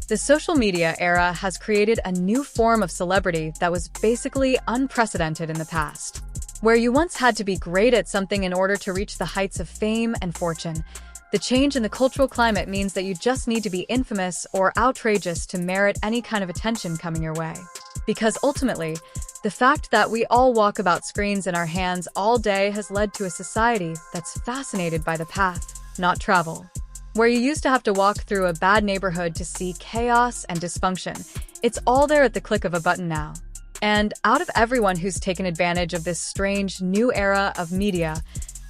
The social media era has created a new form of celebrity that was basically unprecedented in the past. Where you once had to be great at something in order to reach the heights of fame and fortune, the change in the cultural climate means that you just need to be infamous or outrageous to merit any kind of attention coming your way. Because ultimately, the fact that we all walk about screens in our hands all day has led to a society that's fascinated by the path, not travel. Where you used to have to walk through a bad neighborhood to see chaos and dysfunction, it's all there at the click of a button now. And out of everyone who's taken advantage of this strange new era of media,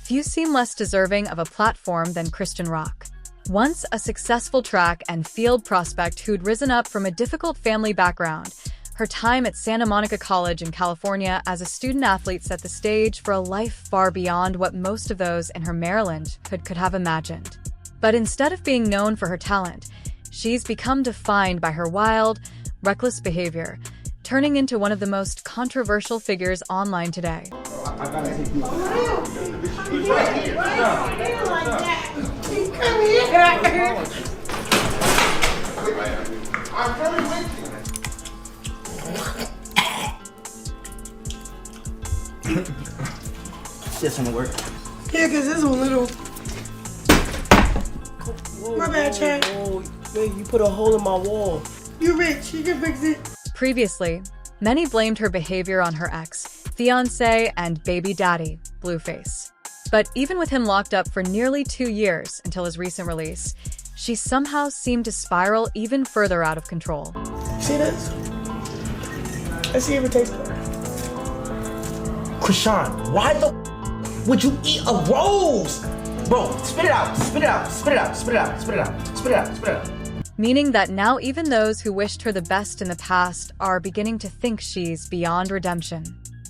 few seem less deserving of a platform than Chrisean Rock. Once a successful track and field prospect who'd risen up from a difficult family background, her time at Santa Monica College in California as a student athlete set the stage for a life far beyond what most of those in her Maryland could have imagined. But instead of being known for her talent, she's become defined by her wild, reckless behavior, turning into one of the most controversial figures online today. This one will work. Yeah, because this one little. My bad, Chad. Oh, wait, you put a hole in my wall. You rich, you can fix it. Previously, many blamed her behavior on her ex, fiancé, and baby daddy, Blueface. But even with him locked up for nearly 2 years until his recent release, she somehow seemed to spiral even further out of control. See this? Let's see if it tastes good. Chrisean, why the would you eat a rose? Bro, spit it out, spit it out, spit it out, spit it out, spit it out, spit it out, spit it out. Meaning that now even those who wished her the best in the past are beginning to think she's beyond redemption.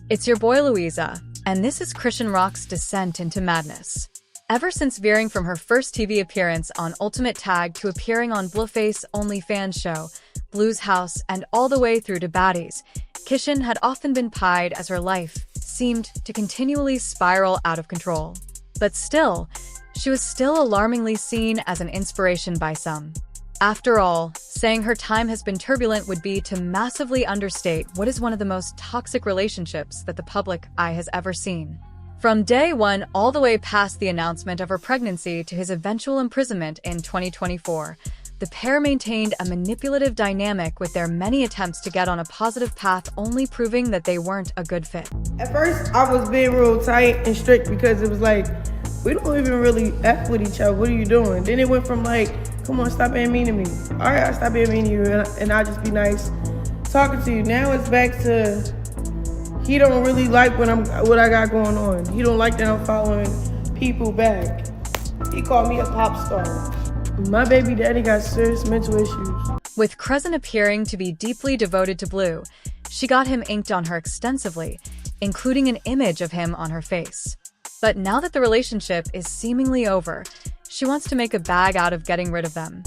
It's your boy Louisa, and this is Chrisean Rock's descent into madness. Ever since veering from her first TV appearance on Ultimate Tag to appearing on Blueface OnlyFans show, Blue's House, and all the way through to Baddies, Chrisean had often been pied as her life seemed to continually spiral out of control. But still, she was still alarmingly seen as an inspiration by some. After all, saying her time has been turbulent would be to massively understate what is one of the most toxic relationships that the public eye has ever seen. From day one all the way past the announcement of her pregnancy to his eventual imprisonment in 2024, the pair maintained a manipulative dynamic with their many attempts to get on a positive path only proving that they weren't a good fit. At first, I was being real tight and strict because it was like, we don't even really act with each other. What are you doing? Then it went from like, come on, stop being mean to me. All right, I stop being mean to you, and I'll just be nice talking to you. Now it's back to, he don't really like what I got going on. He don't like that I'm following people back. He called me a pop star. My baby daddy got serious mental issues. With Chrisean appearing to be deeply devoted to Blue, she got him inked on her extensively, including an image of him on her face. But now that the relationship is seemingly over, she wants to make a bag out of getting rid of them.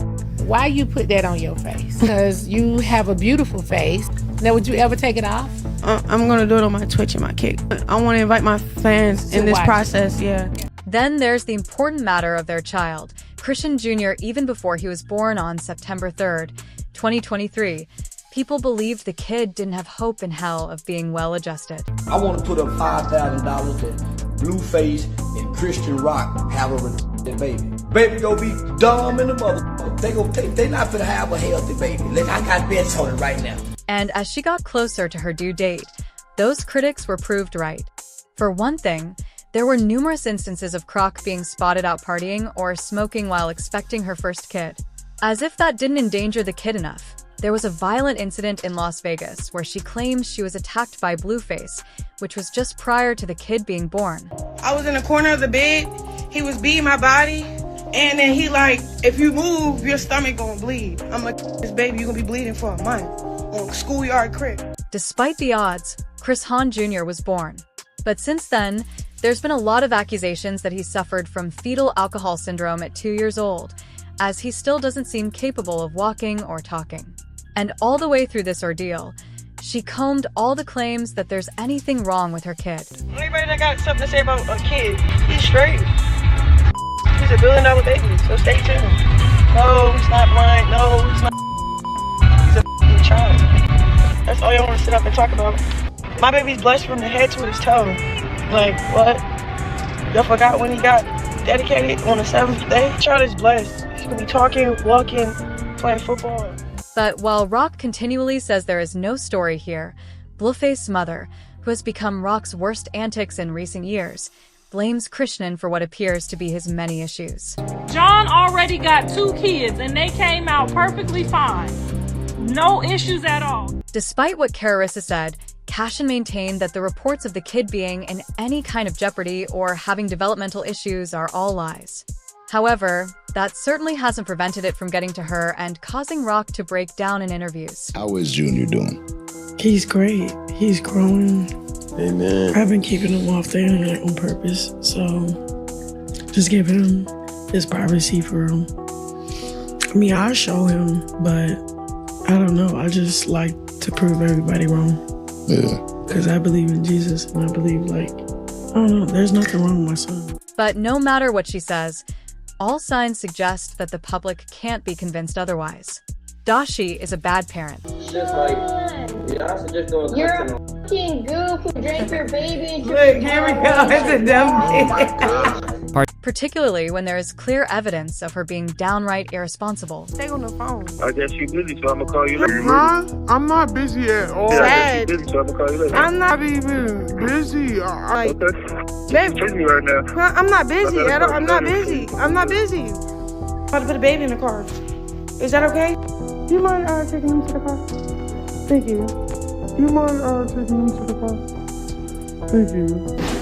Why you put that on your face? Because you have a beautiful face. Now, would you ever take it off? I'm gonna do it on my Twitch and my Kick. I want to invite my fans in this process, yeah. Then there's the important matter of their child, Chrisean Jr. Even before he was born on September 3rd, 2023, people believed the kid didn't have hope in hell of being well-adjusted. I want to put up $5,000 that Blueface and Chrisean Rock have a baby. Baby gonna be dumb in the mother. They not gonna have a healthy baby. Look, I got bets on it right now. And as she got closer to her due date, those critics were proved right. For one thing, there were numerous instances of Croc being spotted out partying or smoking while expecting her first kid. As if that didn't endanger the kid enough, there was a violent incident in Las Vegas where she claims she was attacked by Blueface, which was just prior to the kid being born. I was in the corner of the bed, he was beating my body, and then he like, if you move, your stomach gonna bleed. I'm like, this baby, you gonna be bleeding for a month on schoolyard crib. Despite the odds, Chrisean Jr. was born. But since then, there's been a lot of accusations that he suffered from fetal alcohol syndrome at 2 years old, as he still doesn't seem capable of walking or talking. And all the way through this ordeal, she combed all the claims that there's anything wrong with her kid. Anybody that got something to say about a kid, he's straight. He's a $1 billion baby, so stay tuned. No, he's not blind. No, he's not. talk about? My baby's blessed from the head to his toe. Like, what? Y'all forgot when he got dedicated on the 7th day? Child is blessed. He's gonna be talking, walking, playing football. But while Rock continually says there is no story here, Blueface's mother, who has become Rock's worst antics in recent years, blames Chrisean for what appears to be his many issues. John already got 2 kids and they came out perfectly fine. No issues at all. Despite what Carissa said, Chrisean maintained that the reports of the kid being in any kind of jeopardy or having developmental issues are all lies. However, that certainly hasn't prevented it from getting to her and causing Rock to break down in interviews. How is Junior doing? He's great. He's growing. Amen. I've been keeping him off the internet on purpose, so just giving him his privacy for him. I mean, I show him, but I don't know. I just like to prove everybody wrong. Yeah. Because I believe in Jesus, and I believe, like, I don't know, there's nothing wrong with my son. But no matter what she says, all signs suggest that the public can't be convinced otherwise. Dashi is a bad parent. It's just like, I suggest doing You're content a on. fucking goof who drank your baby. Look, here we go. It's a dumb Particularly when there is clear evidence of her being downright irresponsible. Stay on the phone. I guess you busy, so I'm gonna call you later. Huh? I'm not busy at all. Yeah, I guess you busy, so I'm gonna call you later. I'm not even busy. Okay. Babe, You're busy right now. huh? I'm not busy at all. I'm not busy. I'm not busy. I'm about to put a baby in the car. Is that okay? Do you mind taking him to the car? Thank you. Do you mind taking him to the car? Thank you.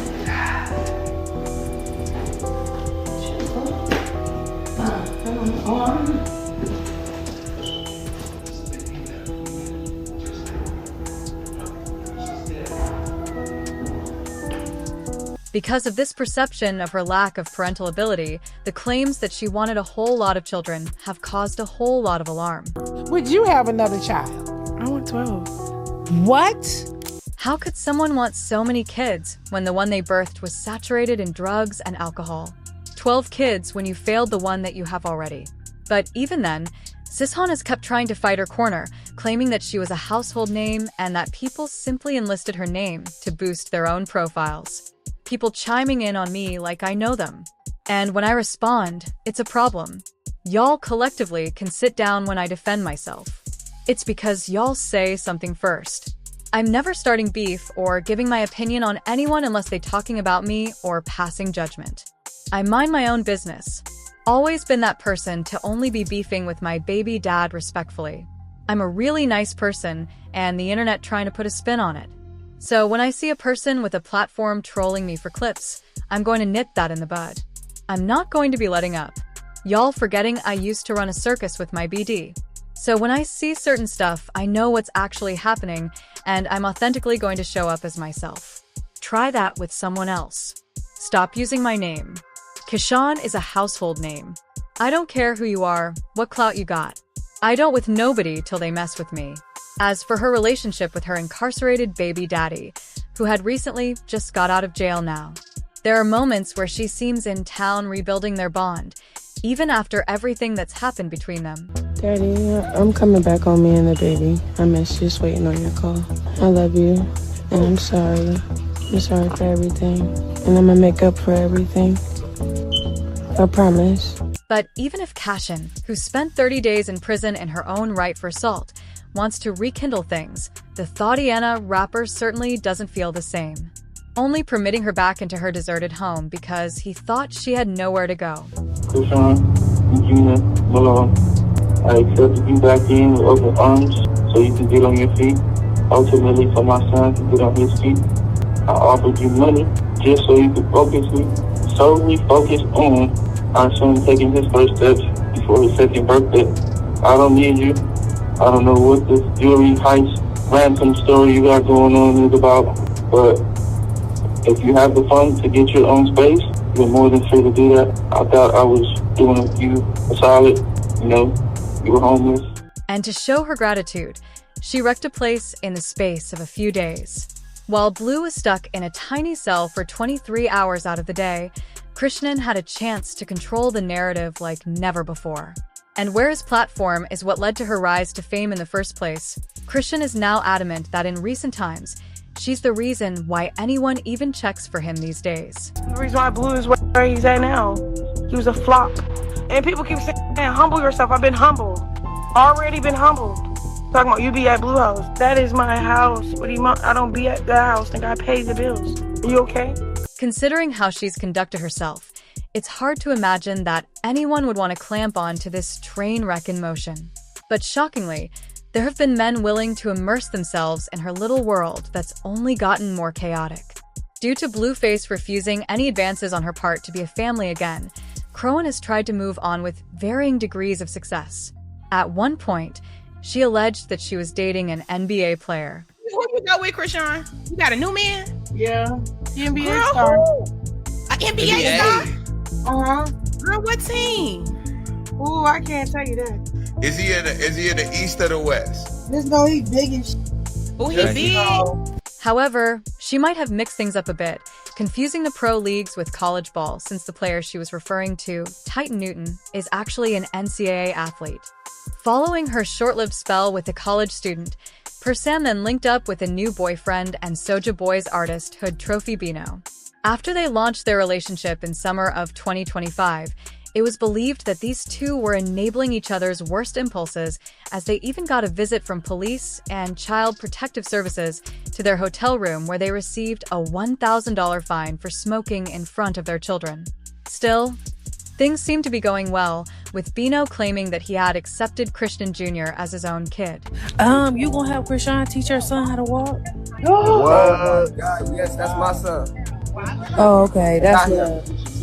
Because of this perception of her lack of parental ability, the claims that she wanted a whole lot of children have caused a whole lot of alarm. Would you have another child? I want 12. What? How could someone want so many kids when the one they birthed was saturated in drugs and alcohol? 12 kids when you failed the one that you have already. But even then, Chrisean has kept trying to fight her corner, claiming that she was a household name and that people simply enlisted her name to boost their own profiles. People chiming in on me like I know them. And when I respond, it's a problem. Y'all collectively can sit down when I defend myself. It's because y'all say something first. I'm never starting beef or giving my opinion on anyone unless they're talking about me or passing judgment. I mind my own business. Always been that person to only be beefing with my baby dad respectfully. I'm a really nice person and the internet trying to put a spin on it. So when I see a person with a platform trolling me for clips, I'm going to nip that in the bud. I'm not going to be letting up. Y'all forgetting I used to run a circus with my BD. So when I see certain stuff, I know what's actually happening, and I'm authentically going to show up as myself. Try that with someone else. Stop using my name. Chrisean is a household name. I don't care who you are, what clout you got. I don't with nobody till they mess with me. As for her relationship with her incarcerated baby daddy, who had recently just got out of jail now, there are moments where she seems in town rebuilding their bond, even after everything that's happened between them. Daddy, I'm coming back on me and the baby. I'm just waiting on your call. I love you, and I'm sorry. I'm sorry for everything, and I'm gonna make up for everything. I promise. But even if Chrisean, who spent 30 days in prison in her own right for assault, wants to rekindle things, the Thotiana rapper certainly doesn't feel the same, only permitting her back into her deserted home because he thought she had nowhere to go. Chrisean, Gina, Malone, I accepted you back in with open arms so you can get on your feet. Ultimately, for my son to get on his feet, I offered you money just so you could solely focus on our son taking his first steps before his 2nd birthday. I don't need you. I don't know what this jewelry heist ransom story you got going on is about, but if you have the funds to get your own space, you're more than free to do that. I thought I was doing you a solid, you were homeless. And to show her gratitude, she wrecked a place in the space of a few days. While Blue was stuck in a tiny cell for 23 hours out of the day, Chrisean had a chance to control the narrative like never before. And where his platform is what led to her rise to fame in the first place, Chrisean is now adamant that in recent times, she's the reason why anyone even checks for him these days. The reason why Blue is where he's at now, he was a flop. And people keep saying, humble yourself. I've been humbled. Already been humbled. Talking about you be at Blue House. That is my house. What do you want? I don't be at the house. Think I pay the bills. Are you okay? Considering how she's conducted herself, it's hard to imagine that anyone would want to clamp on to this train wreck in motion. But shockingly, there have been men willing to immerse themselves in her little world that's only gotten more chaotic. Due to Blueface refusing any advances on her part to be a family again, Chrisean has tried to move on with varying degrees of success. At one point, she alleged that she was dating an NBA player. Who you go with, Chrisean? You got a new man? Yeah. The NBA Girl, star. An NBA star? Uh-huh. Girl, what team? Ooh, I can't tell you that. Is he in the east or the west? Just know he big as Oh, he big. However, she might have mixed things up a bit, confusing the pro leagues with college ball since the player she was referring to, Titan Newton, is actually an NCAA athlete. Following her short-lived spell with a college student, Chrisean then linked up with a new boyfriend and Soulja Boy's artist Hood Trophy Bino. After they launched their relationship in summer of 2025, it was believed that these two were enabling each other's worst impulses, as they even got a visit from police and Child Protective Services to their hotel room where they received a $1,000 fine for smoking in front of their children. Still, things seem to be going well, with Bino claiming that he had accepted Chrisean Jr. as his own kid. You gonna have Chrisean teach your son how to walk? Oh my God, yes, that's my son. Oh, okay, that's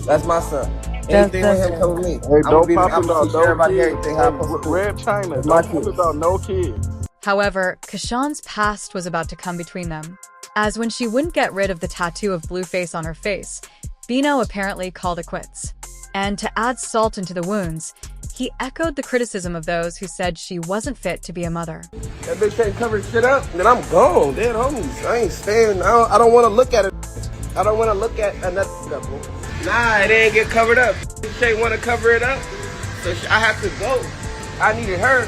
That's my son. Anything with him come with me. Hey, don't pop I'm about teach everybody no everything how I'm supposed to do. Red China, My don't pop kids. about no kids. However, Chrisean's past was about to come between them, as when she wouldn't get rid of the tattoo of Blueface on her face, Bino apparently called it quits. And to add salt into the wounds, he echoed the criticism of those who said she wasn't fit to be a mother. That bitch can't cover shit up, then I'm gone. Dead homies. I ain't staying. I don't want to look at it. I don't want to look at another stuff. Nah, it ain't get covered up. She ain't want to cover it up, so I have to go. I needed her.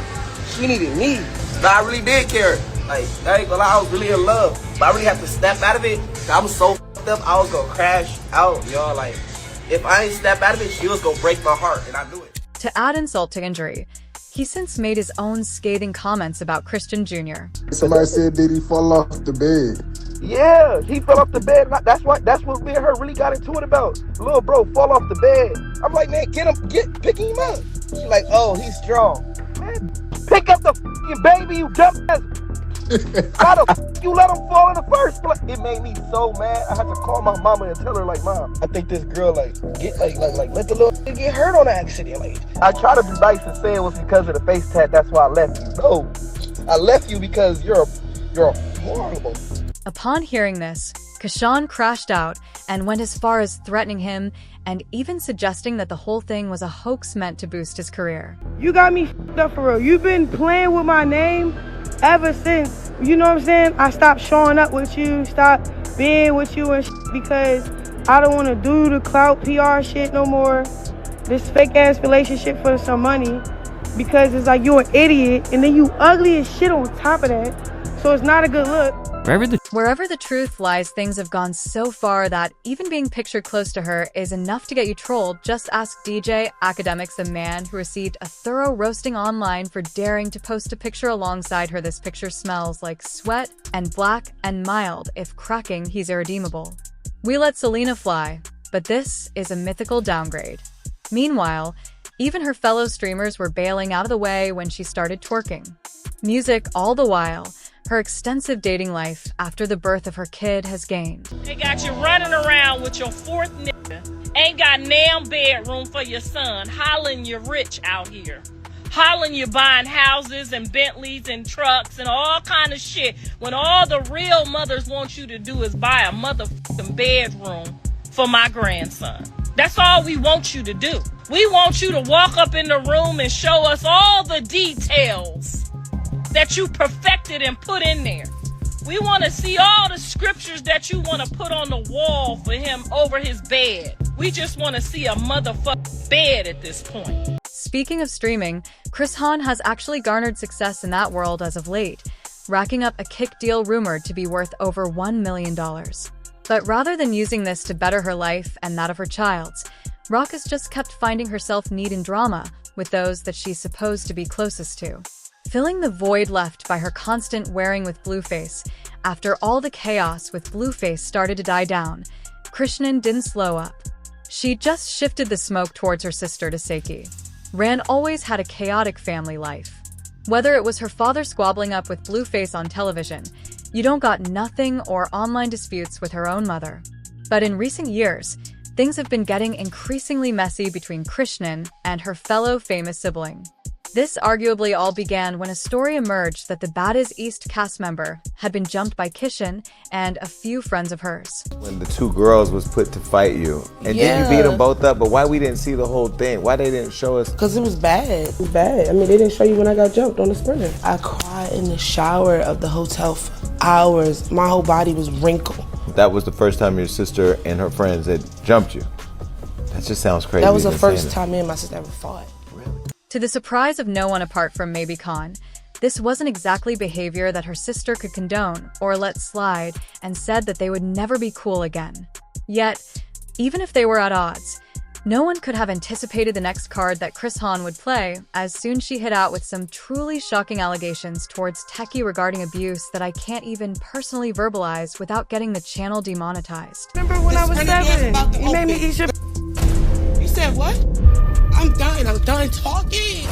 She needed me. But I really did care. Like, I ain't gonna lie, I was really in love. But I really have to step out of it. I was so fucked up, I was gonna crash out, y'all. Like, if I ain't step out of it, she was gonna break my heart, and I knew it. To add insult to injury, he since made his own scathing comments about Chrisean Jr. Somebody said, did he fall off the bed? Yeah, he fell off the bed. That's what me and her really got into it about. Little bro fall off the bed. I'm like, man, pick him up. She's like, oh, he's strong. Man, pick up the f***ing baby, you dumbass. How the f*** you let him fall in the first place? It made me so mad. I had to call my mama and tell her, like, Mom, I think this girl, let the little nigga get hurt on the accident. Like, I try to be nice and say it was because of the face tat. That's why I left you. No, I left you because you're horrible. Upon hearing this, Chrisean crashed out and went as far as threatening him and even suggesting that the whole thing was a hoax meant to boost his career. You got me f***ed up for real. You've been playing with my name ever since, you know what I'm saying? I stopped showing up with you, stopped being with you and because I don't want to do the clout PR shit no more. This fake ass relationship for some money because it's like you're an idiot and then you ugly as shit on top of that. So it's not a good look. Wherever the truth lies, things have gone so far that even being pictured close to her is enough to get you trolled. Just ask DJ Academics, the man who received a thorough roasting online for daring to post a picture alongside her. This picture smells like sweat and black and mild. If cracking, he's irredeemable. We let Selena fly, but this is a mythical downgrade. Meanwhile, even her fellow streamers were bailing out of the way when she started twerking. Music all the while. Her extensive dating life after the birth of her kid has gained. They got you running around with your fourth nigga. Ain't got damn bedroom for your son. Hollering you rich out here. Hollering you buying houses and Bentleys and trucks and all kind of shit. When all the real mothers want you to do is buy a motherfucking bedroom for my grandson. That's all we want you to do. We want you to walk up in the room and show us all the details that you perfected and put in there. We want to see all the scriptures that you want to put on the wall for him over his bed. We just want to see a motherfucking bed at this point. Speaking of streaming, Chrisean has actually garnered success in that world as of late. racking up a kick deal rumored to be worth over $1 million. But rather than using this to better her life and that of her child's, Rock has just kept finding herself needing drama with those that she's supposed to be closest to. Filling the void left by her constant wearing with Blueface, after all the chaos with Blueface started to die down, Chrisean didn't slow up. She just shifted the smoke towards her sister to Seki. Ran always had a chaotic family life. Whether it was her father squabbling up with Blueface on television, you don't got nothing, or online disputes with her own mother. But in recent years, things have been getting increasingly messy between Chrisean and her fellow famous sibling. This arguably all began when a story emerged that the Baddies East cast member had been jumped by Chrisean and a few friends of hers. When the two girls was put to fight you, and then you beat them both up, but why we didn't see the whole thing? Why they didn't show us? Because it was bad. It was bad. I mean, they didn't show you when I got jumped on the sprinter. I cried in the shower of the hotel for hours. My whole body was wrinkled. That was the first time your sister and her friends had jumped you. That just sounds crazy. That was the first time me and my sister ever fought. To the surprise of no one apart from maybe Khan, this wasn't exactly behavior that her sister could condone or let slide, and said that they would never be cool again. Yet, even if they were at odds, no one could have anticipated the next card that Chrisean would play, as soon she hit out with some truly shocking allegations towards Techie regarding abuse that I can't even personally verbalize without getting the channel demonetized. Remember when I was 7, you made me eat your... You said what? I'm done talking.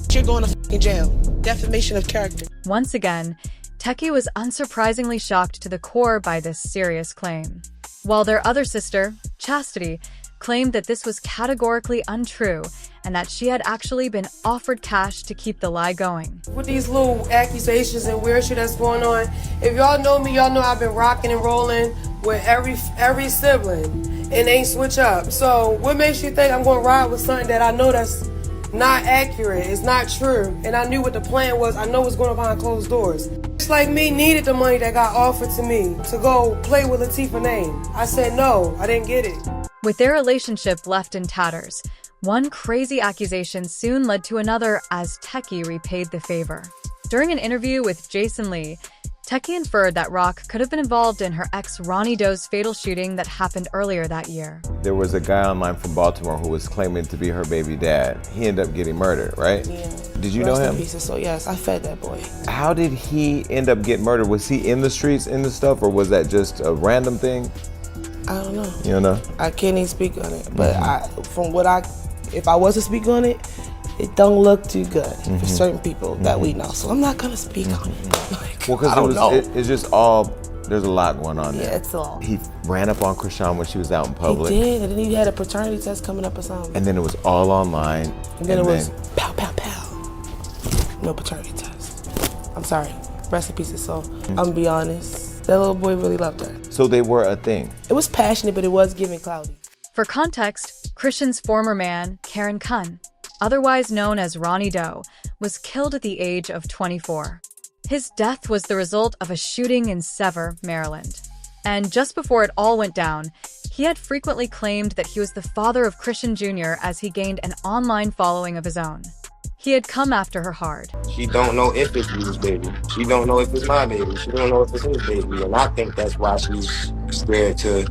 You're going to fucking jail. Defamation of character. Once again, Techie was unsurprisingly shocked to the core by this serious claim. While their other sister, Chastity, claimed that this was categorically untrue and that she had actually been offered cash to keep the lie going. With these little accusations and weird shit that's going on, if y'all know me, y'all know I've been rocking and rolling with every sibling and ain't switch up. So what makes you think I'm going to ride with something that I know that's not accurate, it's not true, and I knew what the plan was, I know what's going on behind closed doors. It's like me needed the money that got offered to me to go play with Latifah's name. I said no, I didn't get it. With their relationship left in tatters, one crazy accusation soon led to another as Techie repaid the favor. During an interview with Jason Lee, Techie inferred that Rock could have been involved in her ex Ronnie Doe's fatal shooting that happened earlier that year. There was a guy online from Baltimore who was claiming to be her baby dad. He ended up getting murdered, right? Yeah. Did you know him? So yes, I fed that boy. How did he end up getting murdered? Was he in the streets, in the stuff, or was that just a random thing? I don't know. You don't know? I can't even speak on it, but if I was to speak on it, it don't look too good for certain people that we know. So I'm not gonna speak on it. Well, because it's just all, there's a lot going on there. Yeah, it's all. He ran up on Chrisean when she was out in public. He did, and then he had a paternity test coming up or something. And then it was all online. And then it was pow, pow, pow. No paternity test. I'm sorry. Rest in peace his soul. I'm gonna be honest. That little boy really loved her. So they were a thing. It was passionate, but it was giving cloudy. For context, Chrisean's former man, Karen Kun, otherwise known as Ronnie Doe, was killed at the age of 24. His death was the result of a shooting in Sever, Maryland. And just before it all went down, he had frequently claimed that he was the father of Chrisean Jr. as he gained an online following of his own. He had come after her hard. She don't know if it's his baby. She don't know if it's my baby. She don't know if it's his baby. And I think that's why she's scared to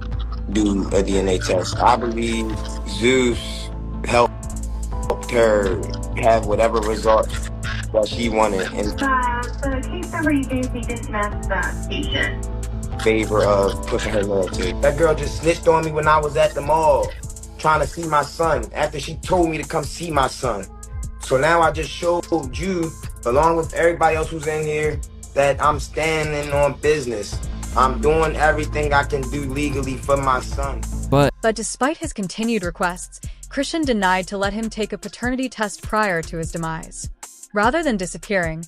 do a DNA test. I believe Zeus helped her have whatever results that she wanted in the case number you gave me didn't match that patient. Favor of pushing her narrative. That girl just snitched on me when I was at the mall trying to see my son after she told me to come see my son. So now I just showed you, along with everybody else who's in here, that I'm standing on business. I'm doing everything I can do legally for my son. But despite his continued requests, Chrisean denied to let him take a paternity test prior to his demise. Rather than disappearing,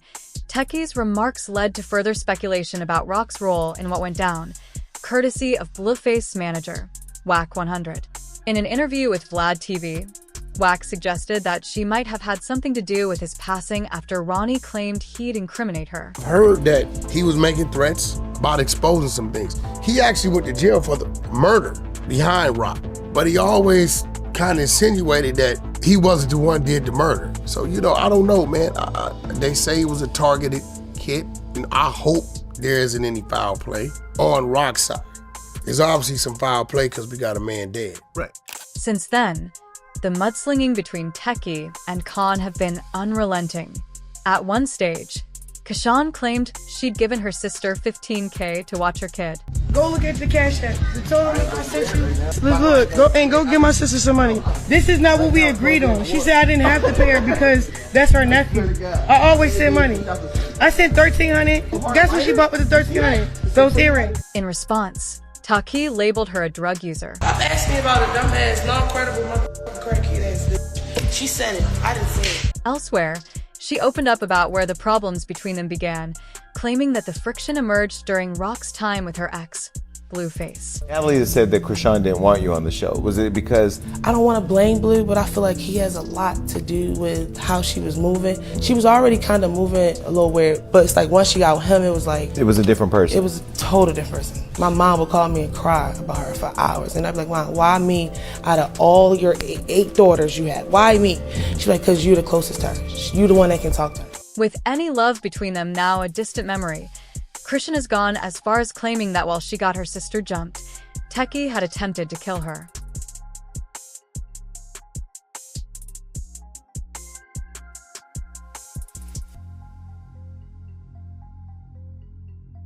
Techie's remarks led to further speculation about Rock's role in what went down, courtesy of Blueface manager, Wack 100. In an interview with Vlad TV, Wack suggested that she might have had something to do with his passing after Ronnie claimed he'd incriminate her. I heard that he was making threats about exposing some things. He actually went to jail for the murder behind Rock, but he always kind of insinuated that he wasn't the one who did the murder. So, I don't know, man. They say it was a targeted hit, I hope there isn't any foul play on Rock's side. There's obviously some foul play because we got a man dead. Right. Since then, the mudslinging between Techie and Khan have been unrelenting. At one stage, Chrisean claimed she'd given her sister $15K to watch her kid. Go look at the cash app. The total I sent you. Look, go give my sister some money. This is not what we agreed on. She said I didn't have to pay her because that's her nephew. I always send money. I sent $1,300. Guess what she bought with the $1,300? Those earrings. In response, Taki labeled her a drug user. Stop asking me about a dumbass, non-credible motherfucking crackhead ass bitch. She said it. I didn't say it. Elsewhere, she opened up about where the problems between them began, claiming that the friction emerged during Rock's time with her ex, Blueface. Natalie said that Chrisean didn't want you on the show. Was it because... I don't want to blame Blue, but I feel like he has a lot to do with how she was moving. She was already kind of moving a little weird, but it's like once she got with him, it was like... It was a different person. It was a total different person. My mom would call me and cry about her for hours, and I'd be like, Mom, why me out of all your 8 daughters you had? Why me? She's like, because you're the closest to her. You're the one that can talk to her. With any love between them now a distant memory, Chrisean has gone as far as claiming that while she got her sister jumped, Techie had attempted to kill her.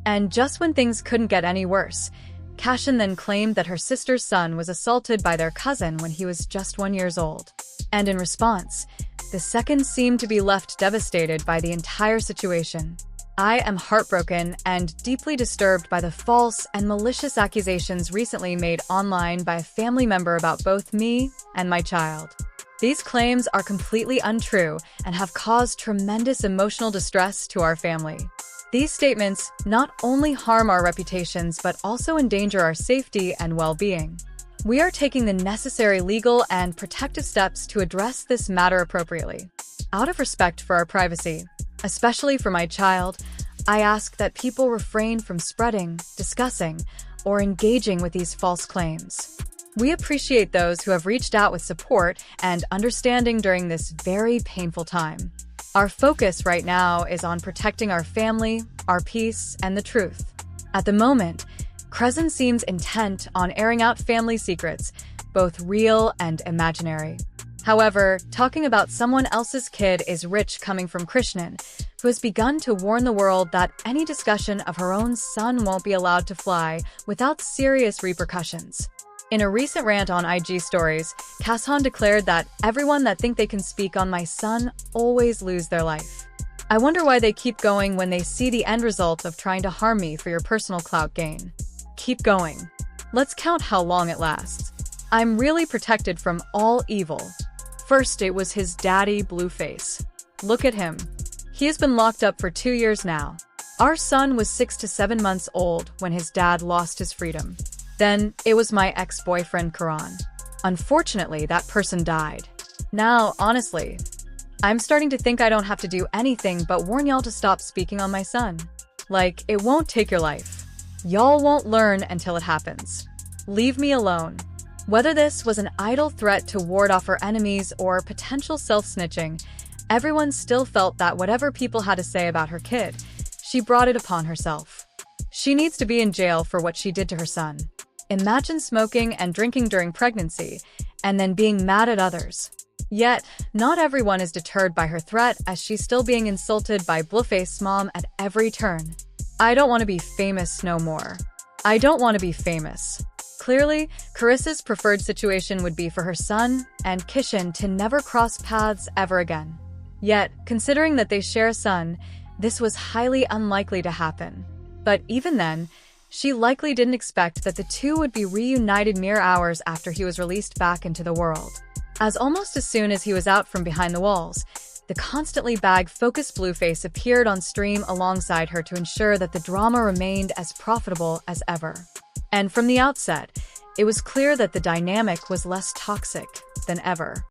And just when things couldn't get any worse, Chrisean then claimed that her sister's son was assaulted by their cousin when he was just 1 year old. And in response, the second seemed to be left devastated by the entire situation. I am heartbroken and deeply disturbed by the false and malicious accusations recently made online by a family member about both me and my child. These claims are completely untrue and have caused tremendous emotional distress to our family. These statements not only harm our reputations but also endanger our safety and well-being. We are taking the necessary legal and protective steps to address this matter appropriately. Out of respect for our privacy, especially for my child, I ask that people refrain from spreading, discussing, or engaging with these false claims. We appreciate those who have reached out with support and understanding during this very painful time. Our focus right now is on protecting our family, our peace, and the truth. At the moment, Chrisean seems intent on airing out family secrets, both real and imaginary. However, talking about someone else's kid is rich coming from Chrisean, who has begun to warn the world that any discussion of her own son won't be allowed to fly without serious repercussions. In a recent rant on IG stories, Chrisean declared that everyone that think they can speak on my son always lose their life. I wonder why they keep going when they see the end result of trying to harm me for your personal clout gain. Keep going. Let's count how long it lasts. I'm really protected from all evil. First, it was his daddy, Blueface. Look at him. He has been locked up for 2 years now. Our son was 6 to 7 months old when his dad lost his freedom. Then, it was my ex-boyfriend, Chrisean. Unfortunately, that person died. Now, honestly, I'm starting to think I don't have to do anything but warn y'all to stop speaking on my son. Like, it won't take your life. Y'all won't learn until it happens. Leave me alone. Whether this was an idle threat to ward off her enemies or potential self-snitching, everyone still felt that whatever people had to say about her kid, she brought it upon herself. She needs to be in jail for what she did to her son. Imagine smoking and drinking during pregnancy, and then being mad at others. Yet, not everyone is deterred by her threat as she's still being insulted by Blueface's mom at every turn. I don't want to be famous no more. I don't want to be famous. Clearly, Carissa's preferred situation would be for her son and Chrisean to never cross paths ever again. Yet, considering that they share a son, this was highly unlikely to happen. But even then, she likely didn't expect that the two would be reunited mere hours after he was released back into the world. As almost as soon as he was out from behind the walls, the constantly bag-focused Blueface appeared on stream alongside her to ensure that the drama remained as profitable as ever. And from the outset, it was clear that the dynamic was less toxic than ever.